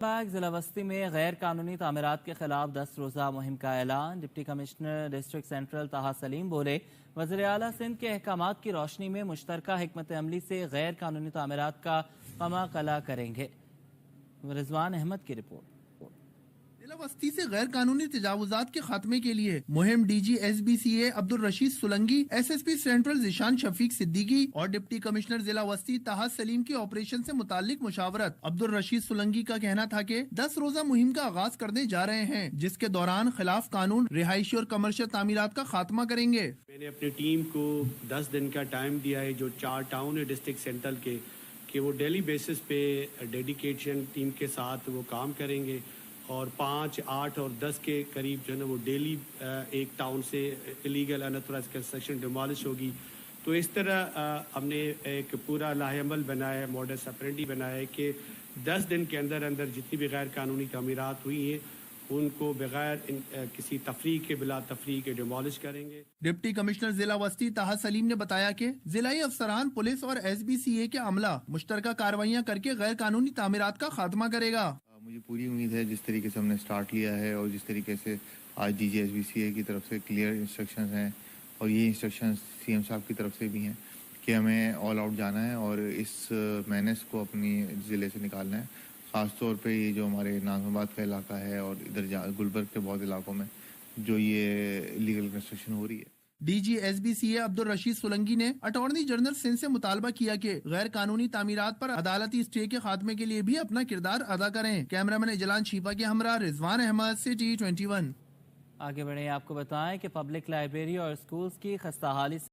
باغ ضلع وسطی میں غیر قانونی تعمیرات کے خلاف 10 روزہ مہم کا اعلان۔ Deputy commissioner district central Taha Saleem بولے، وزیر اعلیٰ سندھ کے احکامات کی روشنی میں مشترکہ حکمت عملی سے غیر قانونی تعمیرات کا قمع قلع کریں گے۔ رضوان احمد کی رپورٹ۔ ضلع وسطی سے غیر قانونی تجاوزات کے خاتمے کے لیے مہم D G S B C A Abdul Rasheed Solangi, S S P central Zeeshan Shafiq Siddiqui اور ڈپٹی کمشنر ضلع وسطی طه سلیم کی آپریشن سے متعلق مشاورت۔ عبدالرشید سولنگی کا کہنا تھا کہ 10 روزہ مہم کا آغاز کرنے جا رہے ہیں، جس کے دوران خلاف قانون رہائشی اور کمرشل تعمیرات کا خاتمہ کریں گے۔ میں نے اپنی ٹیم کو 10 دن کا ٹائم دیا ہے، جو 4 ٹاؤن ہے ڈسٹرکٹ سینٹرل کے، کہ وہ ڈیلی بیسس پہ ڈیڈیکیشن ٹیم کے ساتھ وہ کام کریں گے، اور 5, 8 اور 10 کے قریب جو ہے نا وہ ڈیلی ایک ٹاؤن سے الیگل انتھورائز کنسٹرکشن ڈیمالش ہوگی۔ تو اس طرح ہم نے ایک پورا لاہ عمل بنایا ہے، موڈس اپرینڈی بنایا ہے کہ 10 دن کے اندر جتنی بھی غیر قانونی تعمیرات ہوئی ہیں ان کو بغیر کسی تفریق کے بلا تفریق کے ڈیمالش کریں گے۔ ڈپٹی کمشنر ضلع وسطی طه سلیم نے بتایا کہ ضلعی افسران، پولیس اور ایس بی سی اے کے عملہ مشترکہ کارروائیاں کر کے غیر قانونی تعمیرات کا خاتمہ کرے گا۔ مجھے پوری امید ہے جس طریقے سے ہم نے سٹارٹ لیا ہے اور جس طریقے سے آج D G S B C A کی طرف سے کلیئر انسٹرکشنز ہیں، اور یہ انسٹرکشنز سی ایم صاحب کی طرف سے بھی ہیں کہ ہمیں آل آؤٹ جانا ہے اور اس مینس کو اپنی ضلع سے نکالنا ہے۔ خاص طور پہ یہ جو ہمارے ناظم آباد کا علاقہ ہے اور ادھر گلبرگ کے بہت علاقوں میں جو یہ لیگل کنسٹرکشن ہو رہی ہے۔ D G S B C A Abdul Rasheed Solangi نے اٹارنی جنرل سندھ سے مطالبہ کیا کہ غیر قانونی تعمیرات پر عدالتی اسٹے کے خاتمے کے لیے بھی اپنا کردار ادا کریں۔ کیمرہ مین اجلان شیپا کے ہمراہ رضوان احمد، سٹی 21۔ آگے بڑھیں، آپ کو بتائیں کہ پبلک لائبریری اور اسکولز کی خستہ حالی سے